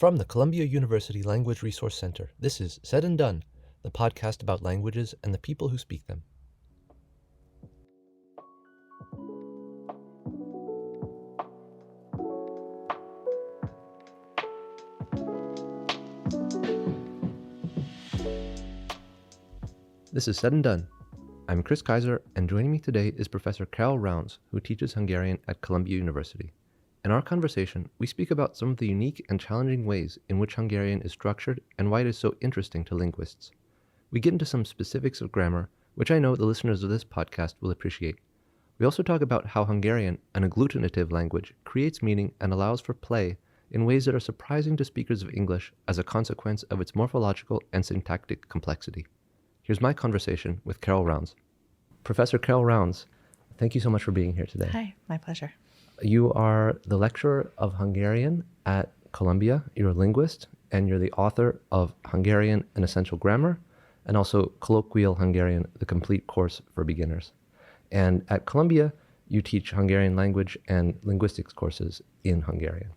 From the Columbia University Language Resource Center, this is Said and Done, the podcast about languages and the people who speak them. This is Said and Done. I'm Chris Kaiser, and joining me today is Professor Carol Rounds, who teaches Hungarian at Columbia University. In our conversation, we speak about some of the unique and challenging ways in which Hungarian is structured and why it is so interesting to linguists. We get into some specifics of grammar, which I know the listeners of this podcast will appreciate. We also talk about how Hungarian, an agglutinative language, creates meaning and allows for play in ways that are surprising to speakers of English as a consequence of its morphological and syntactic complexity. Here's my conversation with Carol Rounds. Professor Carol Rounds, thank you so much for being here today. Hi, my pleasure. You are the lecturer of Hungarian at Columbia. You're a linguist, and you're the author of Hungarian, an Essential Grammar, and also Colloquial Hungarian, the Complete Course for Beginners. And at Columbia, you teach Hungarian language and linguistics courses in Hungarian.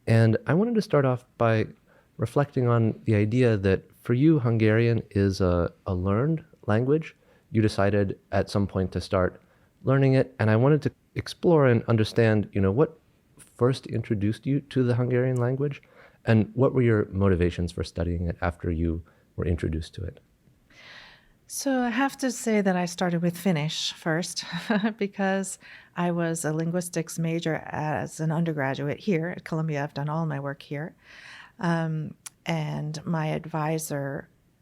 And I wanted to start off by reflecting on the idea that for you, Hungarian is a learned language. You decided at some point to start learning it, and I wanted to explore and understand, what first introduced you to the Hungarian language, and what were your motivations for studying it after you were introduced to it? So I have to say that I started with Finnish first because I was a linguistics major as an undergraduate here at Columbia. I've done all my work here. And my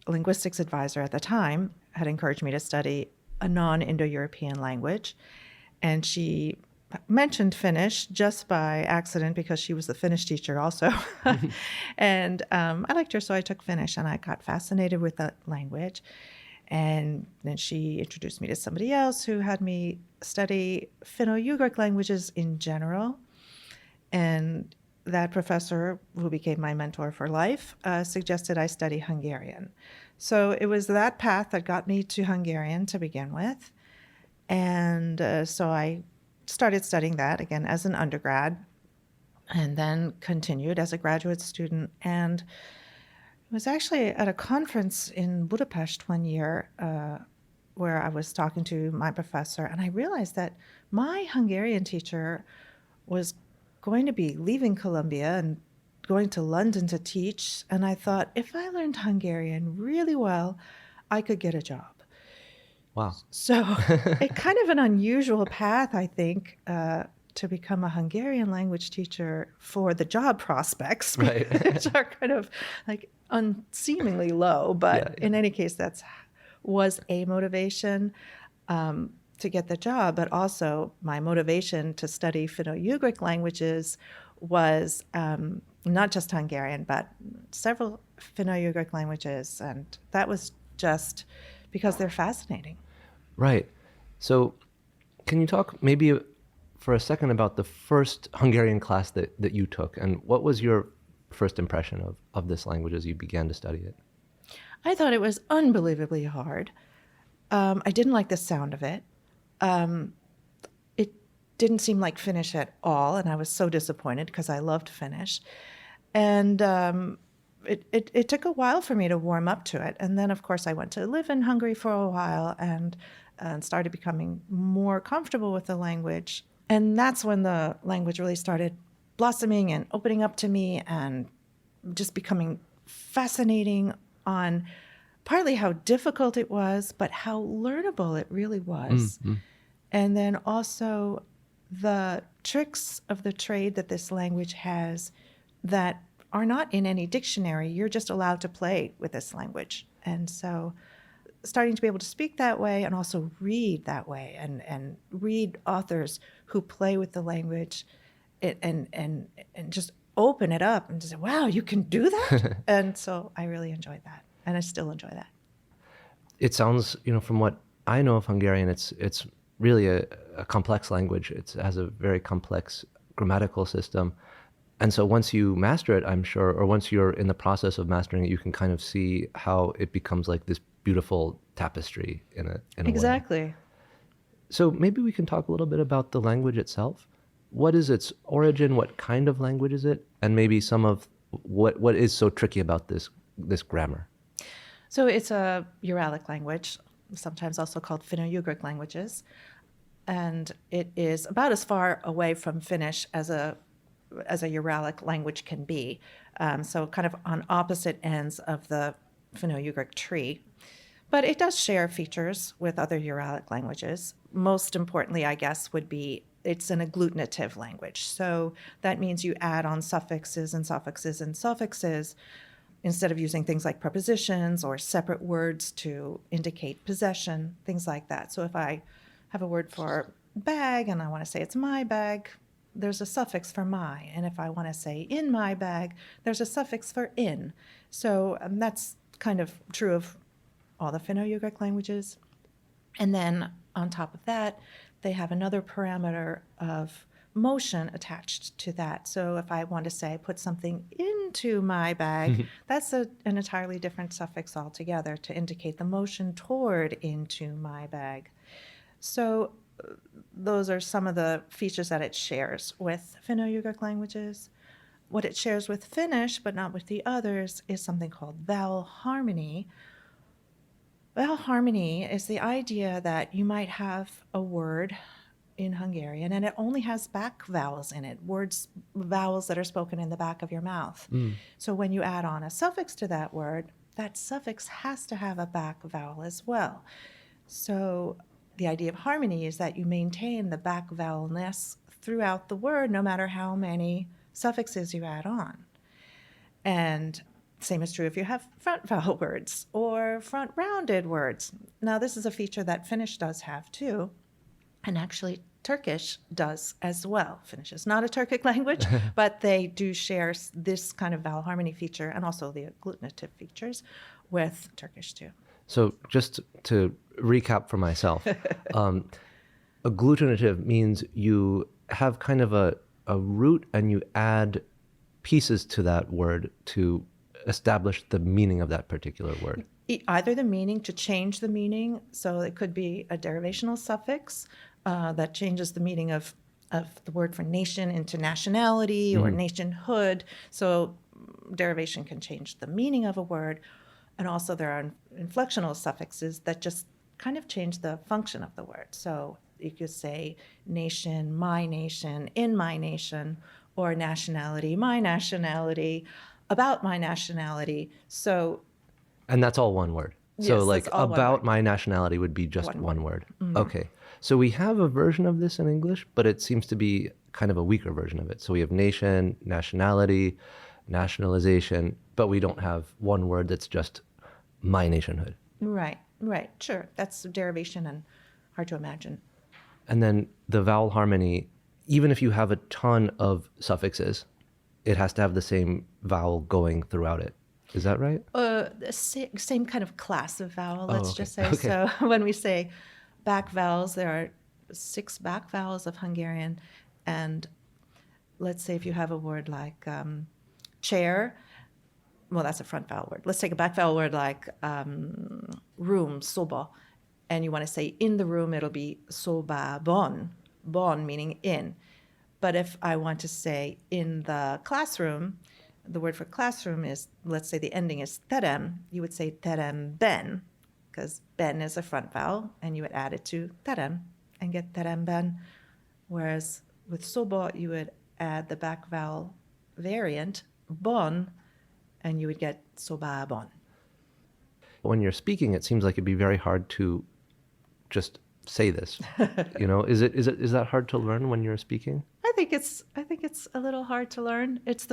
linguistics advisor at the time, had encouraged me to study a non-Indo-European language. And she mentioned Finnish just by accident because she was the Finnish teacher also. And I liked her, so I took Finnish, and I got fascinated with that language. And then she introduced me to somebody else who had me study Finno-Ugric languages in general. And that professor, who became my mentor for life, suggested I study Hungarian. So it was that path that got me to Hungarian to begin with. And so I started studying that again as an undergrad, and then continued as a graduate student. And it was actually at a conference in Budapest one year where I was talking to my professor, and I realized that my Hungarian teacher was going to be leaving Columbia and going to London to teach. And I thought, if I learned Hungarian really well, I could get a job. Wow. So it's kind of an unusual path, I think, to become a Hungarian language teacher for the job prospects, Right. which are kind of like unseemingly low. But in any case, was a motivation to get the job. But also my motivation to study Finno-Ugric languages was not just Hungarian, but several Finno-Ugric languages. And that was just because they're fascinating. Right. So can you talk maybe for a second about the first Hungarian class that you took, and what was your first impression of this language as you began to study it? I thought it was unbelievably hard. I didn't like the sound of it. It didn't seem like Finnish at all, and I was so disappointed because I loved Finnish. And it took a while for me to warm up to it. And then, of course, I went to live in Hungary for a while and started becoming more comfortable with the language. And that's when the language really started blossoming and opening up to me and just becoming fascinating on partly how difficult it was, but how learnable it really was. Mm-hmm. And then also the tricks of the trade that this language has that are not in any dictionary. You're just allowed to play with this language. And so starting to be able to speak that way and also read that way and read authors who play with the language and just open it up and just say, wow, you can do that? And so I really enjoyed that, and I still enjoy that. It sounds, from what I know of Hungarian, it's really a complex language. It has a very complex grammatical system. And so once you master it, I'm sure, or once you're in the process of mastering it, you can kind of see how it becomes like this beautiful tapestry in a Exactly. way. So maybe we can talk a little bit about the language itself. What is its origin? What kind of language is it? And maybe some of What is so tricky about this grammar? So it's a Uralic language, sometimes also called Finno-Ugric languages, and it is about as far away from Finnish as a Uralic language can be. So kind of on opposite ends of the Finno-Ugric tree. But it does share features with other Uralic languages. Most importantly, I guess, would be it's an agglutinative language. So that means you add on suffixes and suffixes and suffixes instead of using things like prepositions or separate words to indicate possession, things like that. So if I have a word for bag and I want to say it's my bag, there's a suffix for my. And if I want to say in my bag, there's a suffix for in. So that's kind of true of all the Finno-Ugric languages. And then on top of that, they have another parameter of motion attached to that. So if I want to say put something into my bag, that's an entirely different suffix altogether to indicate the motion toward into my bag. So those are some of the features that it shares with Finno-Ugric languages. What it shares with Finnish, but not with the others, is something called vowel harmony. Vowel harmony is the idea that you might have a word in Hungarian and it only has back vowels in it, vowels that are spoken in the back of your mouth. So when you add on a suffix to that word, that suffix has to have a back vowel as well. So the idea of harmony is that you maintain the back vowelness throughout the word, no matter how many suffixes you add on. And same is true if you have front vowel words or front rounded words. Now, this is a feature that Finnish does have too, and actually Turkish does as well. Finnish is not a Turkic language, but they do share this kind of vowel harmony feature and also the agglutinative features with Turkish too. So just to recap for myself, agglutinative means you have kind of a root and you add pieces to that word to establish the meaning of that particular word. Either the meaning, to change the meaning, so it could be a derivational suffix that changes the meaning of the word for nation into nationality or nationhood. So derivation can change the meaning of a word. And also there are inflectional suffixes that just kind of change the function of the word. So you could say nation, my nation, in my nation, or nationality, my nationality, about my nationality. So, and that's all one word. Yes, so like that's all one about word. my nationality would be just one word. Mm-hmm. Okay. So we have a version of this in English, but it seems to be kind of a weaker version of it. So we have nation, nationality, nationalization, but we don't have one word that's just my nationhood. Right, sure. That's derivation and hard to imagine. And then the vowel harmony, even if you have a ton of suffixes, it has to have the same vowel going throughout it. Is that right? The same kind of class of vowel, let's okay. just say. Okay. So when we say back vowels, there are 6 back vowels of Hungarian. And let's say if you have a word like chair, well, that's a front vowel word. Let's take a back vowel word like room, soba. And you want to say in the room, it'll be soba bon, bon meaning in. But if I want to say in the classroom, the word for classroom is, let's say the ending is terem, you would say terem ben, because ben is a front vowel, and you would add it to terem and get terem ben. Whereas with soba, you would add the back vowel variant, bon, and you would get soba bon. When you're speaking, it seems like it'd be very hard to just say this. Is that hard to learn when you're speaking? I think it's a little hard to learn. It's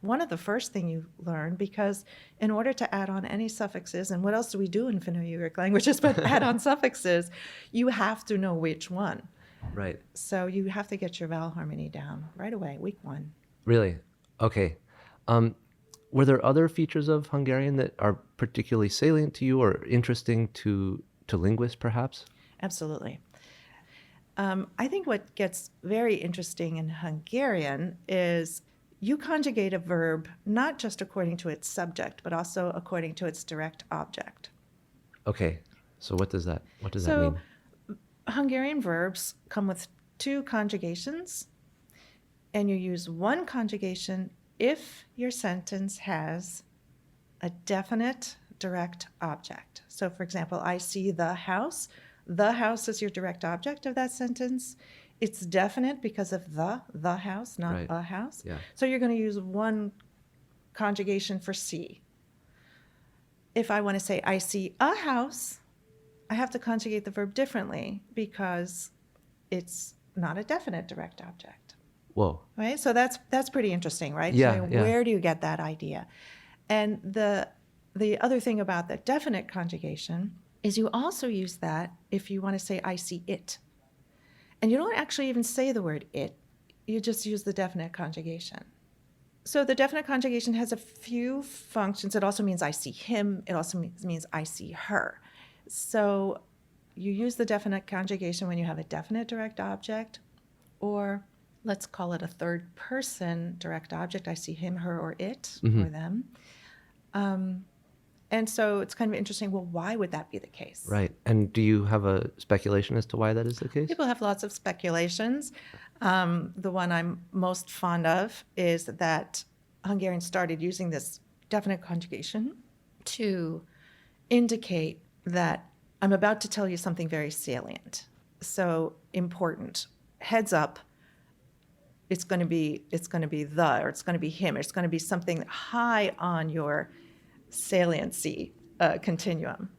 one of the first thing you learn, because in order to add on any suffixes, and what else do we do in Finno-Ugric languages but add on suffixes, you have to know which one. Right. So you have to get your vowel harmony down right away, week 1. Really? Okay. Were there other features of Hungarian that are particularly salient to you or interesting to linguists, perhaps? Absolutely. I think what gets very interesting in Hungarian is you conjugate a verb not just according to its subject, but also according to its direct object. Okay. So what does that mean? Hungarian verbs come with 2 conjugations, and you use one conjugation if your sentence has a definite direct object. So, for example, I see the house. The house is your direct object of that sentence. It's definite because of the house, not Right. a house. Yeah. So you're going to use one conjugation for see. If I want to say I see a house, I have to conjugate the verb differently because it's not a definite direct object. Whoa. Right? So that's pretty interesting, right? Yeah, So yeah. where do you get that idea? And the other thing about the definite conjugation is you also use that if you want to say I see it. And you don't actually even say the word it. You just use the definite conjugation. So the definite conjugation has a few functions. It also means I see him. It also means I see her. So you use the definite conjugation when you have a definite direct object, or let's call it a third person direct object. I see him, her, or it, or them. And so it's kind of interesting. Well, why would that be the case? Right. And do you have a speculation as to why that is the case? People have lots of speculations. The one I'm most fond of is that Hungarians started using this definite conjugation to indicate that I'm about to tell you something very salient, so important. Heads up, it's going to be the, or it's going to be him, or it's going to be something high on your saliency continuum.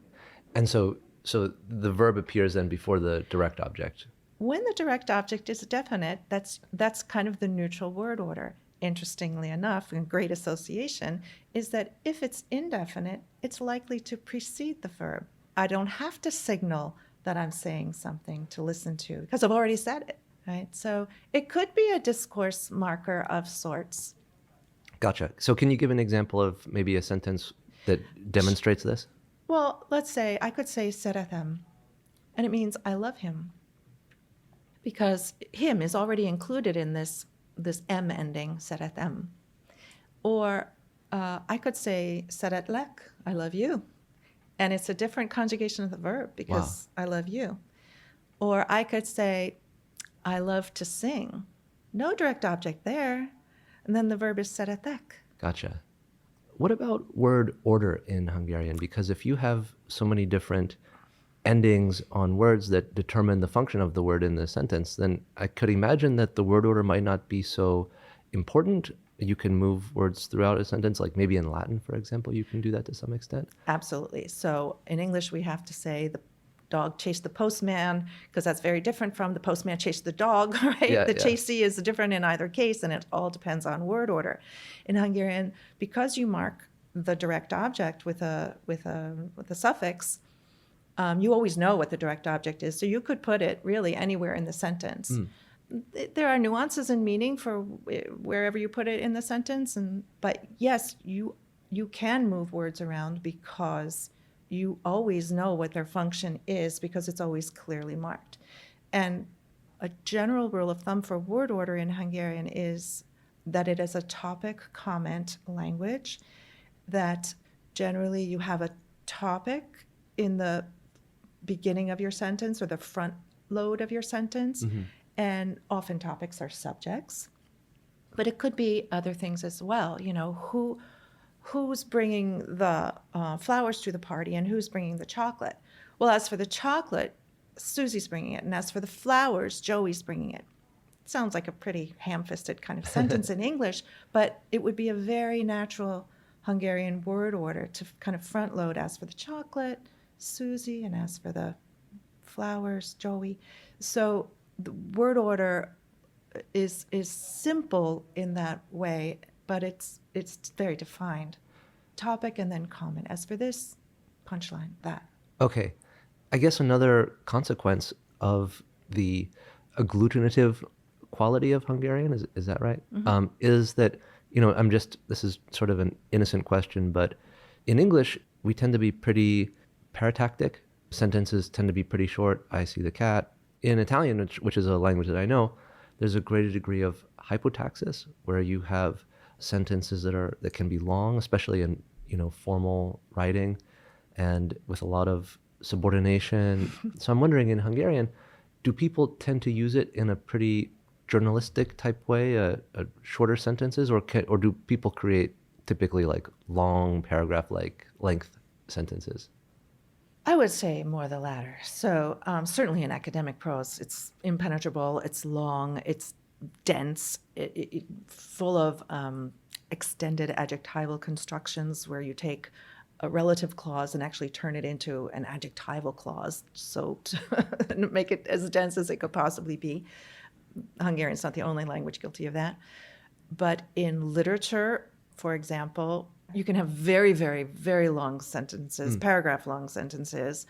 And so the verb appears then before the direct object. When the direct object is definite, that's kind of the neutral word order. Interestingly enough, and great association, is that if it's indefinite, it's likely to precede the verb. I don't have to signal that I'm saying something to listen to because I've already said it, right? So it could be a discourse marker of sorts. Gotcha. So can you give an example of maybe a sentence that demonstrates this? Well, let's say I could say serethem, and it means I love him, because him is already included in this M ending, serethem. Or I could say seretlek, I love you, and it's a different conjugation of the verb because I love you. Or I could say I love to sing, no direct object there, and then the verb is seretek. Gotcha. What about word order in Hungarian? Because if you have so many different endings on words that determine the function of the word in the sentence, then I could imagine that the word order might not be so important. You can move words throughout a sentence, like maybe in Latin, for example, you can do that to some extent. Absolutely. So in English, we have to say the dog chased the postman, because that's very different from the postman chased the dog, right? Yeah, the yeah. chasee is different in either case, and it all depends on word order. In Hungarian, because you mark the direct object with a suffix, you always know what the direct object is. So you could put it really anywhere in the sentence. There are nuances in meaning for wherever you put it in the sentence, but yes, you can move words around because you always know what their function is because it's always clearly marked. And a general rule of thumb for word order in Hungarian is that it is a topic comment language, that generally you have a topic in the beginning of your sentence or the front load of your sentence, and often topics are subjects. But it could be other things as well. You know, who's bringing the flowers to the party and who's bringing the chocolate? Well, as for the chocolate, Susie's bringing it, and as for the flowers, Joey's bringing it. It sounds like a pretty ham-fisted kind of sentence in English, but it would be a very natural Hungarian word order to kind of front load as for the chocolate, Susie, and as for the flowers, Joey. So the word order is simple in that way, but it's very defined. Topic and then comment. As for this, punchline, that. Okay. I guess another consequence of the agglutinative quality of Hungarian, is that right? Is that, this is sort of an innocent question, but in English, we tend to be pretty paratactic. Sentences tend to be pretty short. I see the cat. In Italian, which is a language that I know, there's a greater degree of hypotaxis, where you have sentences that can be long, especially in formal writing, and with a lot of subordination. So I'm wondering, in Hungarian, do people tend to use it in a pretty journalistic type way, shorter sentences, or do people create typically like long paragraph like length sentences? I would say more the latter. So certainly in academic prose, it's impenetrable, it's long, it's dense, full of extended adjectival constructions where you take a relative clause and actually turn it into an adjectival clause, so to make it as dense as it could possibly be. Hungarian's not the only language guilty of that. But in literature, for example, you can have very, very, very long sentences, paragraph-long sentences,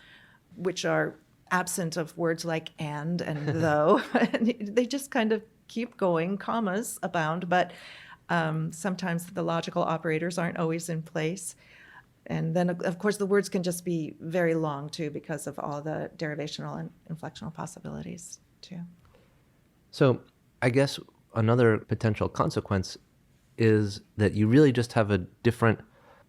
which are absent of words like and though. And they just kind of keep going, commas abound, but sometimes the logical operators aren't always in place. And then, of course, the words can just be very long, too, because of all the derivational and inflectional possibilities, too. So I guess another potential consequence is that you really just have a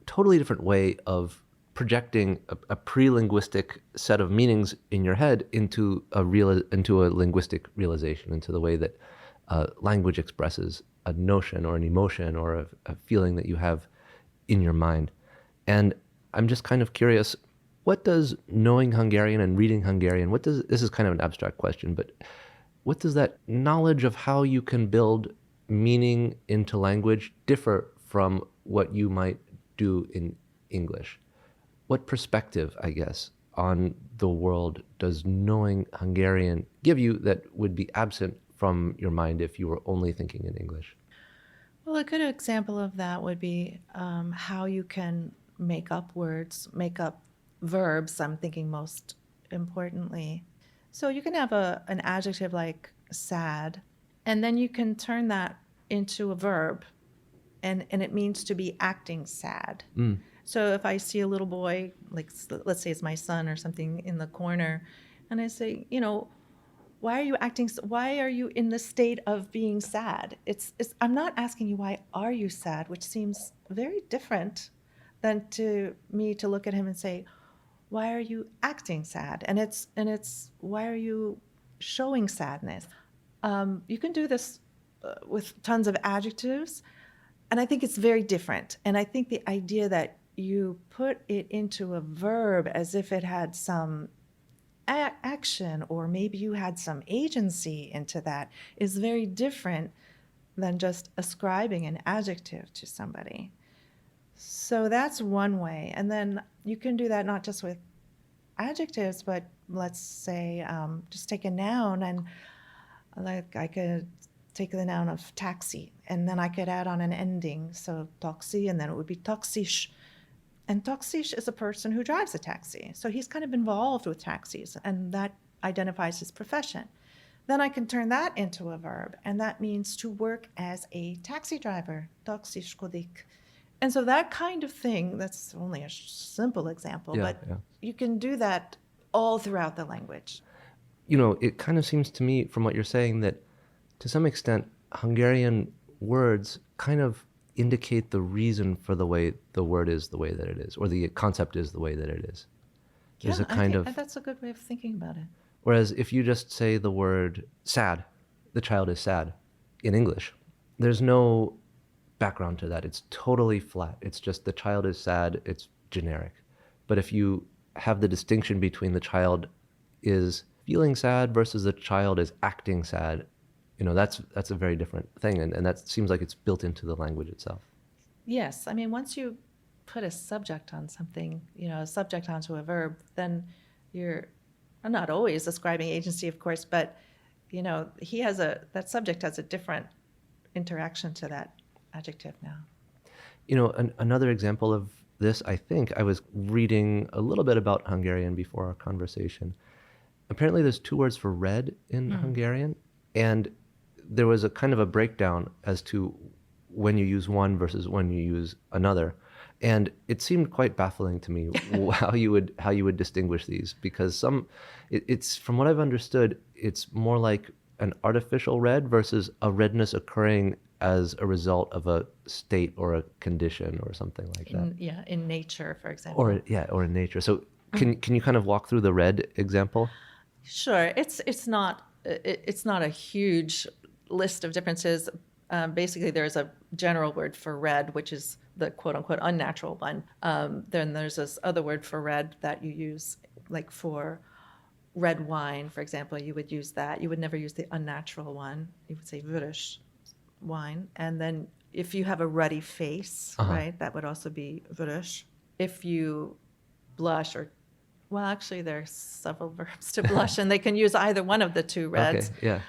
totally different way of projecting a pre-linguistic set of meanings in your head into a linguistic realization, into the way that language expresses a notion or an emotion or a feeling that you have in your mind. And I'm just kind of curious, what does knowing Hungarian and reading Hungarian, this is kind of an abstract question, but what does that knowledge of how you can build meaning into language differ from what you might do in English? What perspective, I guess, on the world does knowing Hungarian give you that would be absent from your mind if you were only thinking in English? Well, a good example of that would be how you can make up words, make up verbs, I'm thinking most importantly. So you can have an adjective like sad, and then you can turn that into a verb, and it means to be acting sad. So if I see a little boy, like let's say it's my son or something in the corner, and I say, why are you in the state of being sad? I'm not asking you why are you sad, which seems very different than to me to look at him and say, why are you acting sad? And it's why are you showing sadness? You can do this with tons of adjectives, and I think it's very different. And I think the idea that you put it into a verb as if it had some action, or maybe you had some agency into that, is very different than just ascribing an adjective to somebody. So that's one way. And then you can do that not just with adjectives, but let's say just take a noun, and like I could take the noun of taxi, and then I could add on an ending, so taxi, and then it would be taxis. And taxis is a person who drives a taxi, so he's kind of involved with taxis, and that identifies his profession. Then I can turn that into a verb, and that means to work as a taxi driver, taxiskodik. And so that kind of thing, that's only a simple example, but you can do that all throughout the language. It kind of seems to me from what you're saying that to some extent, Hungarian words kind of indicate the reason for the way the word is the way that it is, or the concept is the way that it is. There's a kind of... That's a good way of thinking about it. Whereas if you just say the word sad, the child is sad, in English, there's no background to that. It's totally flat. It's just the child is sad, it's generic. But if you have the distinction between the child is feeling sad versus the child is acting sad, that's a very different thing, and that seems like it's built into the language itself. Yes, I mean, once you put a subject on something, a subject onto a verb, then you're not always ascribing agency, of course, but that subject has a different interaction to that adjective now. Another example of this, I think, I was reading a little bit about Hungarian before our conversation. Apparently there's 2 words for red in Hungarian, and there was a kind of a breakdown as to when you use one versus when you use another. And it seemed quite baffling to me how you would distinguish these, because it's from what I've understood, it's more like an artificial red versus a redness occurring as a result of a state or a condition or something like that. In nature, for example. Or in nature. So can you kind of walk through the red example? Sure. It's not a huge list of differences. Basically, there's a general word for red, which is the quote-unquote unnatural one. Then there's this other word for red that you use, like for red wine, for example, you would use that. You would never use the unnatural one. You would say Würisch wine. And then if you have a ruddy face, right, that would also be Würisch. If you blush well, actually, there's several verbs to blush, and they can use either one of the two reds. Okay,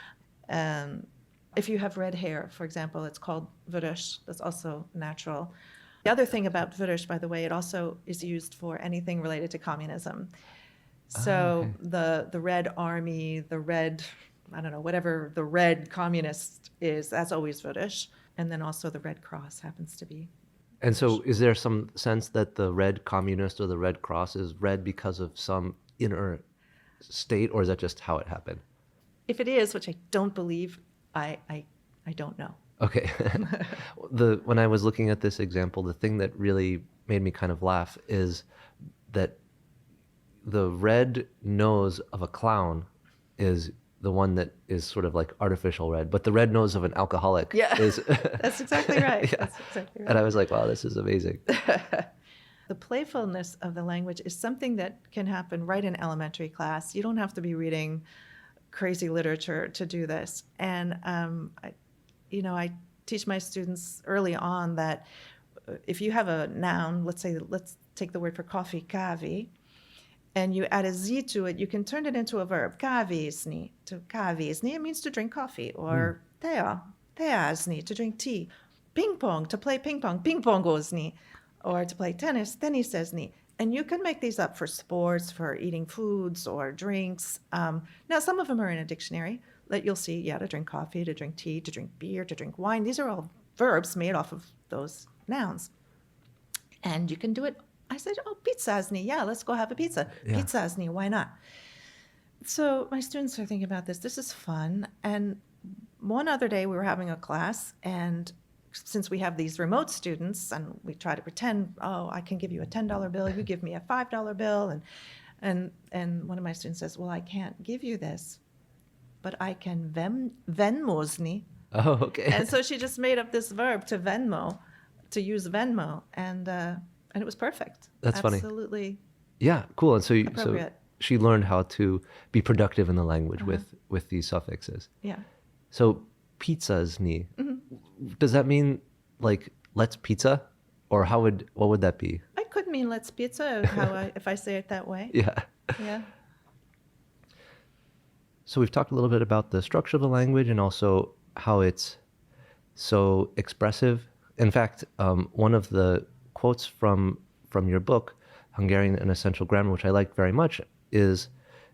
yeah. If you have red hair, for example, it's called Würisch. That's also natural. The other thing about Würisch, by the way, it also is used for anything related to communism. So the Red Army, the Red, I don't know, whatever the Red Communist is, that's always Würisch. And then also the Red Cross happens to be. And so is there some sense that the Red Communist or the Red Cross is red because of some inner state, or is that just how it happened? If it is, which I don't believe, I don't know. Okay. When I was looking at this example, the thing that really made me kind of laugh is that the red nose of a clown is the one that is sort of like artificial red, but the red nose of an alcoholic is... That's exactly right. Yeah. That's exactly right. And I was like, wow, this is amazing. The playfulness of the language is something that can happen right in elementary class. You don't have to be reading crazy literature to do this. And, I teach my students early on that if you have a noun, let's take the word for coffee, kavi, and you add a z to it, you can turn it into a verb. Kavisni. To kavisni, it means to drink coffee. Or teasni, to drink tea. Ping pong, to play ping pong. Ping pongosni. Or to play tennis, tennisesni. And you can make these up for sports, for eating foods or drinks. Now, some of them are in a dictionary that you'll see, to drink coffee, to drink tea, to drink beer, to drink wine. These are all verbs made off of those nouns. And you can do it. I said, pizzasni. Yeah, let's go have a pizza. Yeah. Pizzasni, why not? So my students are thinking about this. This is fun. And one other day we were having a class, and since we have these remote students and we try to pretend, I can give you a $10 bill, you give me a $5 bill. And one of my students says, well, I can't give you this, but I can Venmosni. Oh, okay. And so she just made up this verb to Venmo, to use Venmo. And it was perfect. That's funny. Absolutely. Yeah, cool. And so she learned how to be productive in the language with these suffixes. Yeah. So pizzasni. Does that mean like let's pizza, or what would that be? I could mean let's pizza if I say it that way. Yeah. Yeah. So we've talked a little bit about the structure of the language and also how it's so expressive. In fact, one of the quotes from your book, Hungarian and Essential Grammar, which I liked very much, is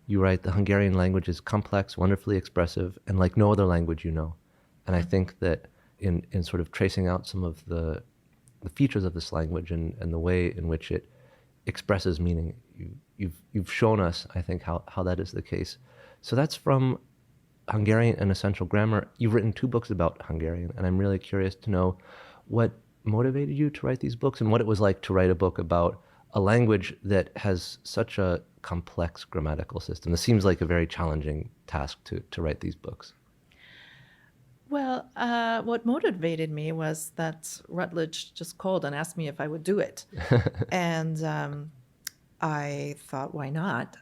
you write, the Hungarian language is complex, wonderfully expressive, and like no other language you know. And I think that in sort of tracing out some of the features of this language and the way in which it expresses meaning, you've shown us, I think, how that is the case. So that's from Hungarian and Essential Grammar. You've written 2 books about Hungarian, and I'm really curious to know what motivated you to write these books and what it was like to write a book about a language that has such a complex grammatical system. This seems like a very challenging task to write these books. Well, what motivated me was that Rutledge just called and asked me if I would do it. And I thought, why not?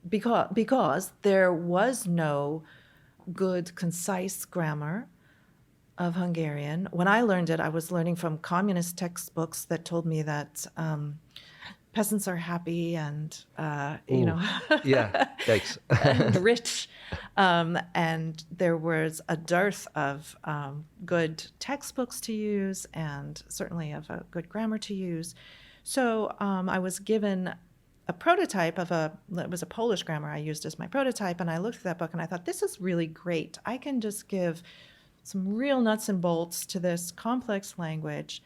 Because there was no good, concise grammar of Hungarian. When I learned it, I was learning from communist textbooks that told me that peasants are happy and, yeah, thanks. and rich. And there was a dearth of good textbooks to use and certainly of a good grammar to use. So I was given a prototype it was a Polish grammar I used as my prototype, and I looked at that book and I thought, this is really great. I can just give some real nuts and bolts to this complex language,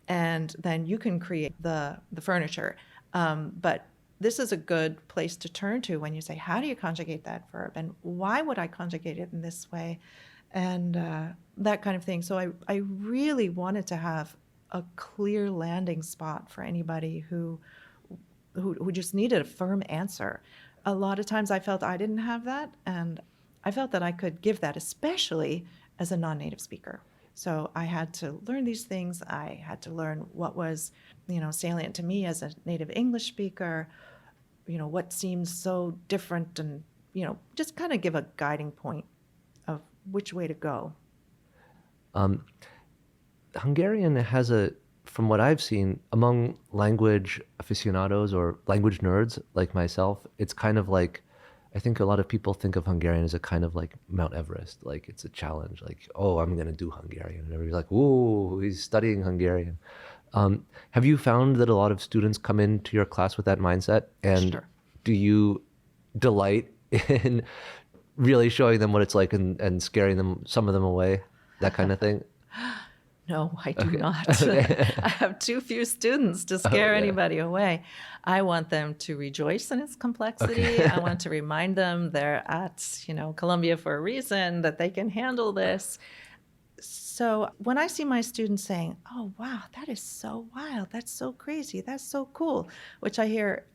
and then you can create the furniture. But this is a good place to turn to when you say, how do you conjugate that verb? And why would I conjugate it in this way? And that kind of thing. So I really wanted to have a clear landing spot for anybody who just needed a firm answer. A lot of times I felt I didn't have that, and I felt that I could give that, especially as a non-native speaker. So I had to learn these things. I had to learn what was, salient to me as a native English speaker, what seems so different, and, just kind of give a guiding point of which way to go. Hungarian has from what I've seen, among language aficionados or language nerds like myself, it's kind of like, I think a lot of people think of Hungarian as a kind of like Mount Everest, like it's a challenge, like, oh, I'm going to do Hungarian. And everybody's like, ooh, he's studying Hungarian. Have you found that a lot of students come into your class with that mindset? And Sure. do you delight in really showing them what it's like and scaring some of them away, that kind of thing? No, I do Okay. not. Okay. I have too few students to Oh, scare yeah. anybody away. I want them to rejoice in its complexity. Okay. I want to remind them they're at, Columbia for a reason, that they can handle this. So when I see my students saying, "Oh, wow, that is so wild. That's so crazy. That's so cool," which I hear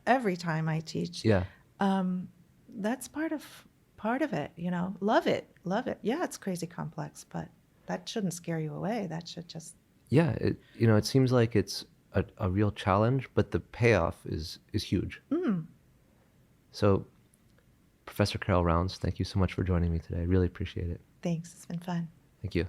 every time I teach, Yeah. that's part of it, Love it. Love it. Yeah, it's crazy complex, but that shouldn't scare you away. That should just. Yeah. It seems like it's a real challenge, but the payoff is huge. So, Professor Carol Rounds, thank you so much for joining me today. I really appreciate it. Thanks. It's been fun. Thank you.